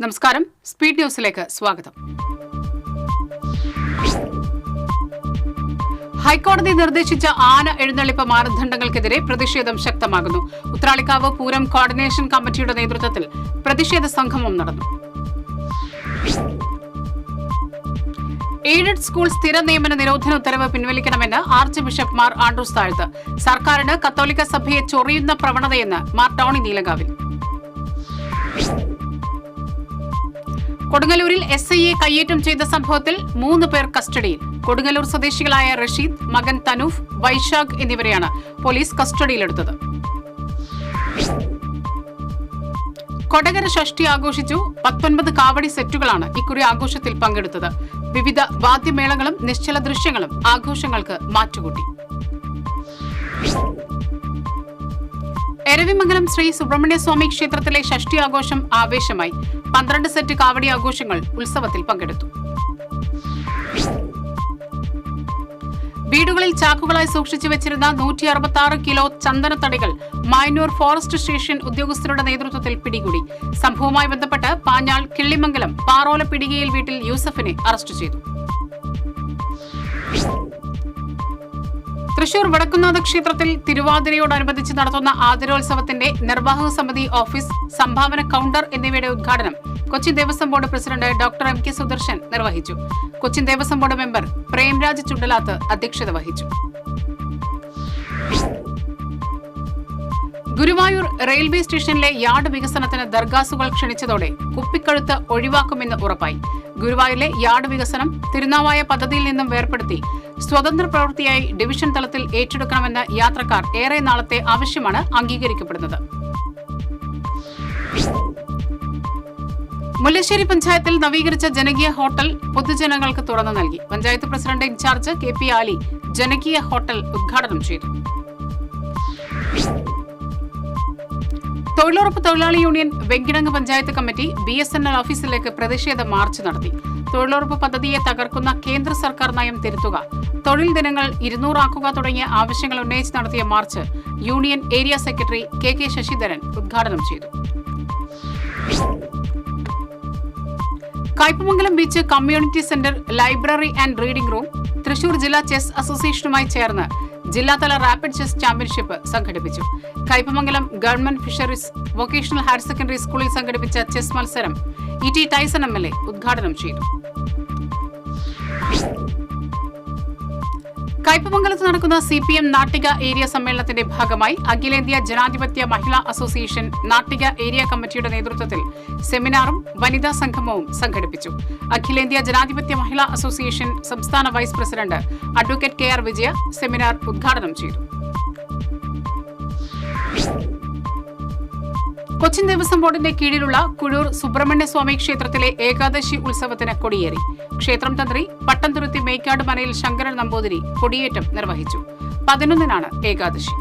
നമസ്കാരം, സ്പീഡ് ന്യൂസിലേക്ക് സ്വാഗതം. ഹൈക്കോടതി നിർദ്ദേശിച്ച ആന എഴുന്നള്ളിപ്പ് മാനദണ്ഡങ്ങൾക്കെതിരെ പ്രതിഷേധം ശക്തമാകുന്നു. ഉത്രാളിക്കാവ് പൂരം കോർഡിനേഷൻ കമ്മിറ്റിയുടെ നേതൃത്വത്തിൽ പ്രതിഷേധ സംഗമം നടന്നു. എയ്ഡഡ് സ്കൂൾ സ്ഥിര നിയമന നിരോധന ഉത്തരവ് പിൻവലിക്കണമെന്ന് ആർച്ച് ബിഷപ്പ് മാർ ആൻഡ്രൂസ് താഴത്ത്. സർക്കാരിന് കത്തോലിക്ക സഭയെ ചൊറിയുന്ന പ്രവണതയെന്ന് മാർ ടോണി നീലങ്കാവിൽ. കൊടുങ്ങല്ലൂരിൽ SIയെ കയ്യേറ്റം ചെയ്ത സംഭവത്തിൽ 3 പേർ കസ്റ്റഡിയിൽ. കൊടുങ്ങല്ലൂർ സ്വദേശികളായ റഷീദ്, മകൻ തനൂഫ്, വൈശാഖ് എന്നിവരെയാണ് പോലീസ് കസ്റ്റഡിയിലെടുത്തത്. കൊടകര ഷഷ്ടി ആഘോഷിച്ചു. 19 കാവടി സെറ്റുകളാണ് ഇക്കുറി ആഘോഷത്തിൽ പങ്കെടുത്തത്. വിവിധ വാദ്യമേളങ്ങളും നിശ്ചല ദൃശ്യങ്ങളും ആഘോഷങ്ങൾക്ക് മാറ്റുകൂട്ടി. എരവിമംഗലം ശ്രീ സുബ്രഹ്മണ്യസ്വാമി ക്ഷേത്രത്തിലെ ഷഷ്ടി ആഘോഷം ആവേശമായി. 12 സെറ്റ് കാവടി ആഘോഷങ്ങൾ ഉത്സവത്തിൽ പങ്കെടുത്തു. വീടുകളിൽ ചാക്കുകളായി സൂക്ഷിച്ചു വെച്ചിരുന്ന 166 കിലോ ചന്ദനത്തടികൾ മായന്നൂർ ഫോറസ്റ്റ് സ്റ്റേഷൻ ഉദ്യോഗസ്ഥരുടെ നേതൃത്വത്തിൽ പിടികൂടി. സംഭവവുമായി ബന്ധപ്പെട്ട് പാഞ്ഞാൾ കിള്ളിമംഗലം പാറോല പിടികയിൽ വീട്ടിൽ യൂസഫിനെ അറസ്റ്റ് ചെയ്തു. തൃശൂർ വടക്കുന്നാഥ ക്ഷേത്രത്തിൽ തിരുവാതിരയോടനുബന്ധിച്ച് നടത്തുന്ന ആതിരോത്സവത്തിന്റെ നിർവാഹക സമിതി ഓഫീസ്, സംഭാവന കൌണ്ടർ എന്നിവയുടെ ഉദ്ഘാടനം Cochin Devaswom board president doctor MK Sudarshan നിർവഹിച്ചു. കൊച്ചിൻ ദേവസ്വം ബോർഡ് മെമ്പർ പ്രേംരാജ് ചുണ്ടലാത്ത് അധ്യക്ഷത വഹിച്ചു. ഗുരുവായൂർ റെയിൽവേ സ്റ്റേഷനിലെ യാർഡ് വികസനത്തിന് ദർഗാസുകൾ ക്ഷണിച്ചതോടെ കുപ്പിക്കഴുത്ത് ഒഴിവാക്കുമെന്ന് ഉറപ്പായി. ഗുരുവായൂരിലെ യാർഡ് വികസനം തിരുനാവായ പദ്ധതിയിൽ നിന്നും വേർപെടുത്തി സ്വതന്ത്ര പ്രവൃത്തിയായി ഡിവിഷൻ തലത്തിൽ ഏറ്റെടുക്കണമെന്ന് യാത്രക്കാർ ഏറെ നാളത്തെ ആവശ്യമാണ് അംഗീകരിക്കപ്പെടുന്നത്. മുല്ലശ്ശേരി പഞ്ചായത്തിൽ നവീകരിച്ച ജനകീയ ഹോട്ടൽ പൊതുജനങ്ങൾക്ക് തുറന്നു നൽകി. പഞ്ചായത്ത് പ്രസിഡന്റ് ഇൻചാർജ് KP ആലി ജനകീയ ഹോട്ടൽ ഉദ്ഘാടനം ചെയ്തു. തൊഴിലുറപ്പ് തൊഴിലാളി union Venkitangu panchayat committee BSNL ഓഫീസിലേക്ക് പ്രതിഷേധ മാർച്ച് നടത്തി. തൊഴിലുറപ്പ് പദ്ധതിയെ തകർക്കുന്ന കേന്ദ്ര സർക്കാർ നയം തിരുത്തുക, തൊഴിൽ ദിനങ്ങൾ 200 ആക്കുക തുടങ്ങിയ ആവശ്യങ്ങൾ ഉന്നയിച്ച് നടത്തിയ March union area secretary KK Sasidharan ഉദ്ഘാടനം ചെയ്തു. Kaipamangalam beach community centre library and reading room Thrissur ജില്ലാ ചെസ് അസോസിയേഷനുമായി ചേർന്ന് ജില്ലാതല റാപ്പിഡ് ചെസ് ചാമ്പ്യൻഷിപ്പ് സംഘടിപ്പിച്ചു. Kaipamangalam government fisheries vocational higher secondary സ്കൂളിൽ സംഘടിപ്പിച്ച ചെസ് മത്സരം ET ടൈസൺ MLA ഉദ്ഘാടനം ചെയ്തു. കയ്പമംഗലത്ത് നടക്കുന്ന CPM നാട്ടിക ഏരിയ സമ്മേളനത്തിന്റെ ഭാഗമായി അഖിലേന്ത്യാ ജനാധിപത്യ മഹിളാ അസോസിയേഷൻ നാട്ടിക ഏരിയ കമ്മിറ്റിയുടെ നേതൃത്വത്തിൽ സെമിനാറും വനിതാ സംഗമവും സംഘടിപ്പിച്ചു. അഖിലേന്ത്യാ ജനാധിപത്യ മഹിളാ അസോസിയേഷൻ സംസ്ഥാന വൈസ് പ്രസിഡന്റ് അഡ്വക്കേറ്റ് KR വിജയ സെമിനാർ ഉദ്ഘാടനം ചെയ്തു. കൊച്ചിൻ ദേവസ്വം ബോർഡിന്റെ കീഴിലുള്ള കുഴൂർ സുബ്രഹ്മണ്യസ്വാമി ക്ഷേത്രത്തിലെ ഏകാദശി ഉത്സവത്തിന് കൊടിയേറി. ക്ഷേത്രം തന്ത്രി പട്ടംതുരുത്തി മേക്കാട് മനയിൽ ശങ്കരൻ നമ്പൂതിരി കൊടിയേറ്റം നിർവഹിച്ചു. 11-നാണ് ഏകാദശി.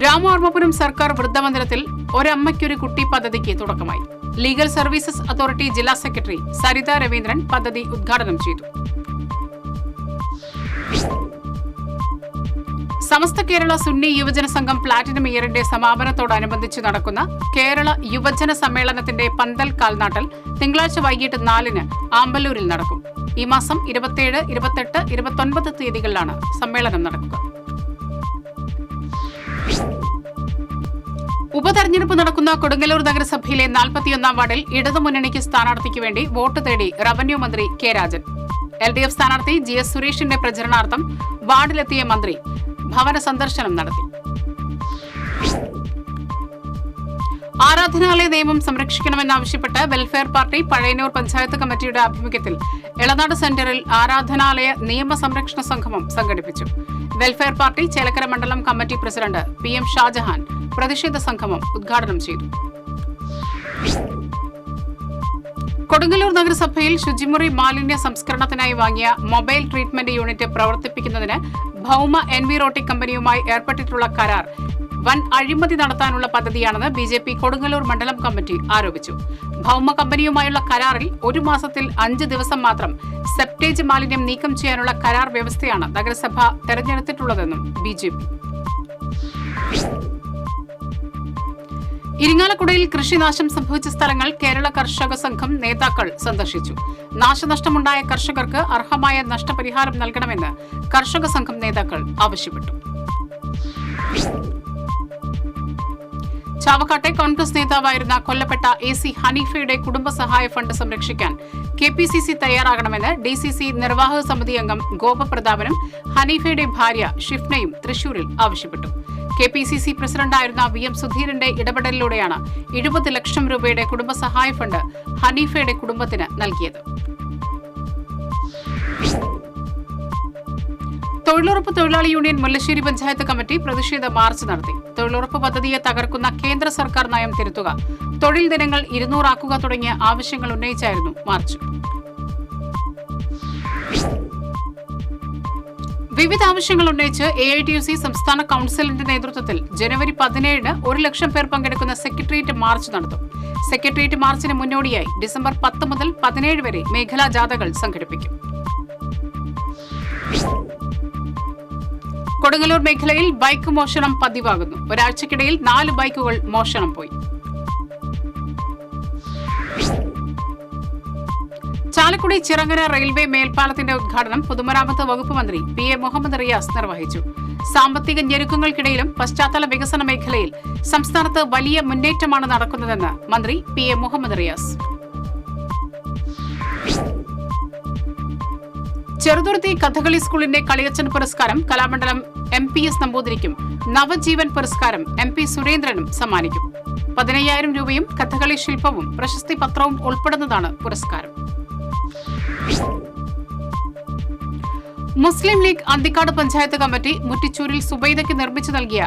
രാമവർമ്മപുരം സർക്കാർ വൃദ്ധമന്ദിരത്തിൽ ഒരമ്മയ്ക്കൊരു കുട്ടി പദ്ധതിക്ക് തുടക്കമായി. ലീഗൽ സർവീസസ് അതോറിറ്റി ജില്ലാ സെക്രട്ടറി സരിത രവീന്ദ്രൻ പദ്ധതി ഉദ്ഘാടനം ചെയ്തു. സമസ്ത കേരള സുന്നി യുവജന സംഘം പ്ലാറ്റിനം ഇയറിന്റെ സമാപനത്തോടനുബന്ധിച്ച് നടക്കുന്ന കേരള യുവജന സമ്മേളനത്തിന്റെ പന്തൽ കാൽനാട്ടൽ തിങ്കളാഴ്ച വൈകിട്ട് 4-ന് ആമ്പല്ലൂരിൽ നടക്കും. ഈ മാസം 27, 28, 29 തീയതികളിലാണ് സമ്മേളനം നടക്കുക. ഉപതെരഞ്ഞെടുപ്പ് നടക്കുന്ന കൊടുങ്ങല്ലൂർ നഗരസഭയിലെ 41-ാം വാർഡിൽ ഇടതുമുന്നണിക്ക് സ്ഥാനാർത്ഥിക്ക് വേണ്ടി വോട്ട് തേടി റവന്യൂ മന്ത്രി K രാജൻ. LDF സ്ഥാനാർത്ഥി GS സുരേഷിന്റെ പ്രചരണാർത്ഥം വാർഡിലെത്തിയ മന്ത്രി ഭവന സന്ദർശനം നടത്തി. ആരാധനാലയ നിയമം സംരക്ഷിക്കണമെന്നാവശ്യപ്പെട്ട് വെൽഫെയർ പാർട്ടി പഴയന്നൂർ പഞ്ചായത്ത് കമ്മിറ്റിയുടെ ആഭിമുഖ്യത്തിൽ എളനാട് സെന്ററിൽ ആരാധനാലയ നിയമ സംരക്ഷണ സംഗമം സംഘടിപ്പിച്ചു. വെൽഫെയർ പാർട്ടി ചേലക്കര മണ്ഡലം കമ്മിറ്റി പ്രസിഡന്റ് PM ഷാജഹാൻ പ്രതിഷേധ സംഗമം ഉദ്ഘാടനം ചെയ്തു. കൊടുങ്ങല്ലൂർ നഗരസഭയിൽ ശുചിമുറി മാലിന്യ സംസ്കരണത്തിനായി വാങ്ങിയ മൊബൈൽ ട്രീറ്റ്മെന്റ് യൂണിറ്റ് പ്രവർത്തിപ്പിക്കുന്നതിന് ഭൗമ എൻവിറോട്ടിക് കമ്പനിയുമായി ഏർപ്പെട്ടിട്ടുള്ള കരാർ വൻ അഴിമതി നടത്താനുള്ള പദ്ധതിയാണെന്ന് BJP കൊടുങ്ങല്ലൂർ മണ്ഡലം കമ്മിറ്റി ആരോപിച്ചു. ഭൗമ കമ്പനിയുമായുള്ള കരാറിൽ 1 മാസത്തിൽ 5 ദിവസം മാത്രം സെപ്റ്റേജ് മാലിന്യം നീക്കം ചെയ്യാനുള്ള കരാർ വ്യവസ്ഥയാണ് നഗരസഭ തെരഞ്ഞെടുത്തിട്ടുള്ളതെന്നും BJP. ഇരിങ്ങാലക്കുടയിൽ കൃഷിനാശം സംഭവിച്ച സ്ഥലങ്ങൾ കേരള കർഷക സംഘം നേതാക്കൾ സന്ദർശിച്ചു. നാശനഷ്ടമുണ്ടായ കർഷകർക്ക് അർഹമായ നഷ്ടപരിഹാരം നൽകണമെന്ന് കർഷക സംഘം നേതാക്കൾ ആവശ്യപ്പെട്ടു. ചാവക്കാട്ടെ കോൺഗ്രസ് നേതാവായിരുന്ന കൊല്ലപ്പെട്ട AC ഹനീഫയുടെ കുടുംബസഹായ ഫണ്ട് സംരക്ഷിക്കാൻ KPCC തയ്യാറാകണമെന്ന് DCC നിർവാഹക സമിതി അംഗം ഗോപപ്രതാപനും ഹനീഫയുടെ ഭാര്യ ഷിഫ്നയും തൃശൂരിൽ ആവശ്യപ്പെട്ടു. KPCC പ്രസിഡന്റായിരുന്ന VM സുധീരന്റെ ഇടപെടലിലൂടെയാണ് 20 ലക്ഷം രൂപയുടെ കുടുംബസഹായ ഫണ്ട് ഹനീഫയുടെ കുടുംബത്തിന് നൽകിയത്. തൊഴിലുറപ്പ് തൊഴിലാളി യൂണിയൻ മുല്ലശ്ശേരി പഞ്ചായത്ത് കമ്മിറ്റി പ്രതിഷേധ മാർച്ച് നടത്തി. തൊഴിലുറപ്പ് പദ്ധതിയെ തകർക്കുന്ന കേന്ദ്ര സർക്കാർ നയം തിരുത്തുക, തൊഴിൽ ദിനങ്ങൾ 200 ആക്കുക തുടങ്ങിയ ആവശ്യങ്ങൾ ഉന്നയിച്ചായിരുന്നു മാർച്ച്. വിവിധ ആവശ്യങ്ങൾ ഉന്നയിച്ച് AITUC സംസ്ഥാന കൌൺസിലിന്റെ നേതൃത്വത്തിൽ ജനുവരി 17-ന് 1 ലക്ഷം പേർ പങ്കെടുക്കുന്ന സെക്രട്ടേറിയറ്റ് മാർച്ച് നടത്തും. സെക്രട്ടേറിയറ്റ് മാർച്ചിന് മുന്നോടിയായി ഡിസംബർ 10 മുതൽ 17 വരെ മേഖലാ ജാഥകൾ സംഘടിപ്പിക്കും. കൊടുങ്ങല്ലൂർ മേഖലയിൽ ബൈക്ക് മോഷണം പതിവാകുന്നു. ഒരാഴ്ചക്കിടയിൽ 4 ബൈക്കുകൾ മോഷണം പോയി. ചാലക്കുടി ചിറങ്ങര റെയിൽവേ മേൽപ്പാലത്തിന്റെ ഉദ്ഘാടനം പൊതുമരാമത്ത് വകുപ്പ് മന്ത്രി PA മുഹമ്മദ് റിയാസ് നിർവഹിച്ചു. സാമ്പത്തിക ഞെരുക്കങ്ങൾക്കിടയിലും പശ്ചാത്തല വികസന മേഖലയിൽ സംസ്ഥാനത്ത് വലിയ മുന്നേറ്റമാണ് നടക്കുന്നതെന്ന് മന്ത്രി PA മുഹമ്മദ് റിയാസ്. ചെറുതുരുത്തി കഥകളി സ്കൂളിന്റെ കളിയച്ചൻ പുരസ്കാരം കലാമണ്ഡലം MPS നമ്പൂതിരിക്കും നവജീവൻ പുരസ്കാരം MP സുരേന്ദ്രനും സമ്മാനിക്കും. 15,000 രൂപയും കഥകളി ശില്പവും പ്രശസ്തി പത്രവും ഉൾപ്പെടുന്നതാണ് പുരസ്കാരം. മുസ്ലിം ലീഗ് അന്തിക്കാട് പഞ്ചായത്ത് കമ്മിറ്റി മുറ്റിച്ചൂരിൽ സുബൈദയ്ക്ക് നിർമ്മിച്ചു നൽകിയ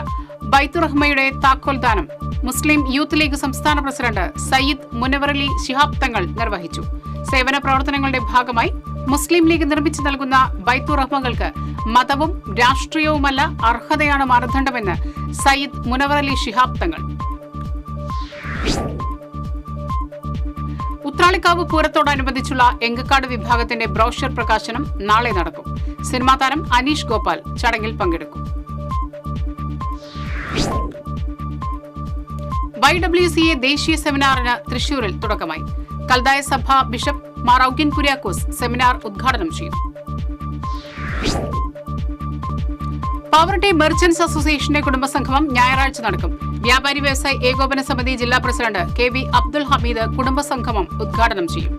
ബൈത്തുറഹ്മയുടെ താക്കോൽദാനം മുസ്ലിം യൂത്ത് ലീഗ് സംസ്ഥാന പ്രസിഡന്റ് സയ്യിദ് മുനവറലി ശിഹാബ് തങ്ങൾ നിർവഹിച്ചു. സേവന പ്രവർത്തനങ്ങളുടെ ഭാഗമായി മുസ്ലിം ലീഗ് നിർമ്മിച്ചു നൽകുന്ന ബൈത്തുറഹ്മകൾക്ക് മതവും രാഷ്ട്രീയവുമല്ല അർഹതയാണ് മാനദണ്ഡമെന്ന് സയ്യിദ് മുനവറലി ശിഹാബ് തങ്ങൾ. ഉത്രാളിക്കാവ് പൂരത്തോടനുബന്ധിച്ചുള്ള എങ്കക്കാട് വിഭാഗത്തിന്റെ ബ്രോഷർ പ്രകാശനം നാളെ നടക്കും. സിനിമാ താരം അനീഷ് ഗോപാൽ ചടങ്ങിൽ പങ്കെടുക്കും. YWCA ദേശീയ സെമിനാറിന് തൃശൂരിൽ തുടക്കമായി. കൽദായ സഭ ബിഷപ്പ് മാർ ഔഗ്യൻ കുര്യാക്കോസ് സെമിനാർ ഉദ്ഘാടനം ചെയ്തു. പാവർട്ടി മെർച്ചന്റ്സ് അസോസിയേഷന്റെ കുടുംബസംഗമം ഞായറാഴ്ച നടക്കും. വ്യാപാരി വ്യവസായി ഏകോപന സമിതി ജില്ലാ പ്രസിഡന്റ് KV അബ്ദുൽ ഹമീദ് കുടുംബസംഗമം ഉദ്ഘാടനം ചെയ്യും.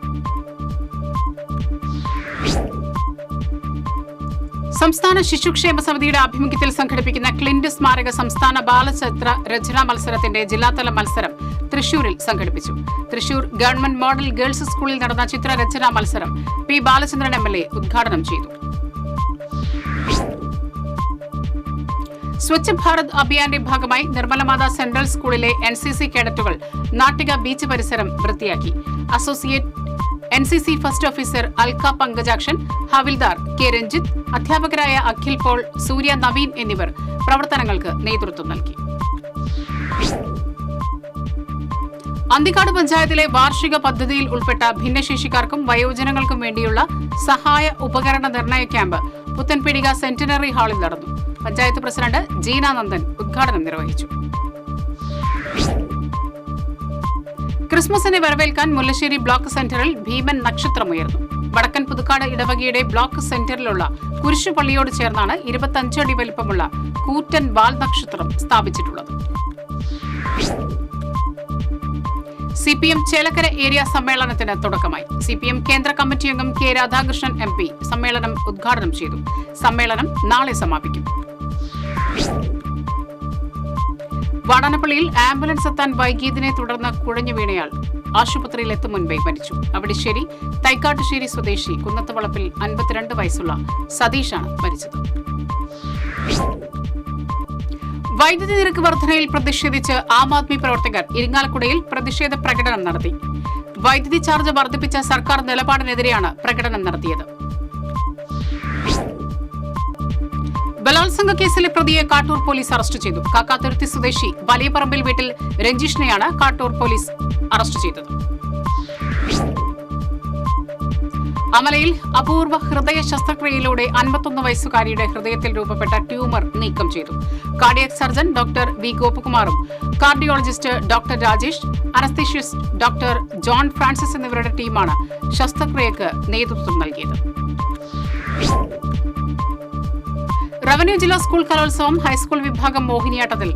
സംസ്ഥാന ശിശുക്ഷേമ സമിതിയുടെ ആഭിമുഖ്യത്തിൽ സംഘടിപ്പിക്കുന്ന ക്ലിന്റ് സ്മാരക സംസ്ഥാന ബാലചിത്ര രചനാ മത്സരത്തിന്റെ ജില്ലാതല മത്സരം തൃശൂരിൽ സംഘടിപ്പിച്ചു. തൃശൂർ ഗവൺമെന്റ് മോഡൽ ഗേൾസ് സ്കൂളിൽ നടന്ന ചിത്രരചനാ മത്സരം P. ബാലചന്ദ്രൻ MLA ഉദ്ഘാടനം ചെയ്തു. സ്വച്ഛ് ഭാരത് അഭിയാന്റെ ഭാഗമായി നിർമ്മലമാത സെൻട്രൽ സ്കൂളിലെ NCC കേഡറ്റുകൾ നാട്ടിക ബീച്ച് പരിസരം വൃത്തിയാക്കി. Associate NCC first officer Alka Pankajakshan, havildar K. Ranjith, അധ്യാപകരായ അഖിൽ പോൾ, സൂര്യ നവീൻ എന്നിവർ പ്രവർത്തനങ്ങൾക്ക് നേതൃത്വം നൽകി. അന്തിക്കാട് പഞ്ചായത്തിലെ വാർഷിക പദ്ധതിയിൽ ഉൾപ്പെട്ട ഭിന്നശേഷിക്കാർക്കും വയോജനങ്ങൾക്കും വേണ്ടിയുള്ള സഹായ ഉപകരണ നിർണയ ക്യാമ്പ് പുത്തൻപീടിക സെന്റിനറി ഹാളിൽ നടന്നു. പഞ്ചായത്ത് പ്രസിഡന്റ് ജീന നന്ദൻ ഉദ്ഘാടനം നിർവഹിച്ചു. ക്രിസ്മസിനെ വരവേൽക്കാൻ മുല്ലശ്ശേരി ബ്ലോക്ക് സെന്ററിൽ ഭീമൻ നക്ഷത്രമുയർന്നു. വടക്കൻ പുതുക്കാട് ഇടവകയുടെ ബ്ലോക്ക് സെന്ററിലുള്ള കുരിശുപള്ളിയോട് ചേർന്നാണ് 25 അടി വലിപ്പമുള്ള കൂറ്റൻ വാൽ നക്ഷത്രം സ്ഥാപിച്ചിട്ടുള്ളത്. CPM ചേലക്കര ഏരിയ സമ്മേളനത്തിന് തുടക്കമായി. CPM കേന്ദ്ര കമ്മിറ്റി അംഗം K. രാധാകൃഷ്ണൻ MP സമ്മേളനം ഉദ്ഘാടനം ചെയ്തു. സമ്മേളനം നാളെ സമാപിക്കും. വാടാനപ്പള്ളിയിൽ ആംബുലൻസ് എത്താൻ വൈകിയതിനെ തുടർന്ന് കുഴഞ്ഞു വീണയാൾ ആശുപത്രിയിൽ എത്തും മുൻപേ മരിച്ചു. അവിടിശ്ശേരി തൈക്കാട്ടുശ്ശേരി സ്വദേശി കുന്നത്തുവളപ്പിൽ 52 വയസ്സുള്ള സതീഷാണ് മരിച്ചത്. വൈദ്യുതി നിരക്ക് വർധനയിൽ പ്രതിഷേധിച്ച് ആം ആദ്മി പ്രവർത്തകർ ഇരിങ്ങാലക്കുടയിൽ പ്രതിഷേധ പ്രകടനം നടത്തി. വൈദ്യുതി ചാർജ് വർദ്ധിപ്പിച്ച സർക്കാർ നിലപാടിനെതിരെയാണ് പ്രകടനം നടത്തിയത്. ബലാത്സംഗ കേസിലെ പ്രതിയെ കാട്ടൂർ പോലീസ് അറസ്റ്റ് ചെയ്തു. കാക്കാത്തുരുത്തി സ്വദേശി വലിയപറമ്പിൽ വീട്ടിൽ രഞ്ജിഷിനെയാണ് കാട്ടൂർ പോലീസ് അറസ്റ്റ് ചെയ്തത്. അമലയിൽ അപൂർവ ഹൃദയ ശസ്ത്രക്രിയയിലൂടെ 51 വയസ്സുകാരിയുടെ ഹൃദയത്തിൽ രൂപപ്പെട്ട ട്യൂമർ നീക്കം ചെയ്തു. കാർഡിയക് സർജൻ ഡോക്ടർ വി ഗോപകുമാറും cardiologist doctor Rajesh, anaesthetist doctor John Francis എന്നിവരുടെ ടീമാണ് ശസ്ത്രക്രിയക്ക് നേതൃത്വം നൽകിയത്. റവന്യൂ ജില്ലാ സ്കൂൾ കലോത്സവം ഹൈസ്കൂൾ വിഭാഗം മോഹിനിയാട്ടത്തിൽ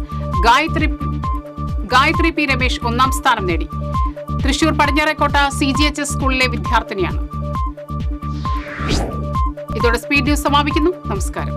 ഗായത്രി പി രമേശ് 1ാം സ്ഥാനം നേടി. തൃശൂർ പടിഞ്ഞാറേക്കോട്ട CGHS സ്കൂളിലെ വിദ്യാർത്ഥിനിയാണ്. ഇതോടെ സ്പീഡ് ന്യൂസ് സമാപിക്കുന്നു. നമസ്കാരം.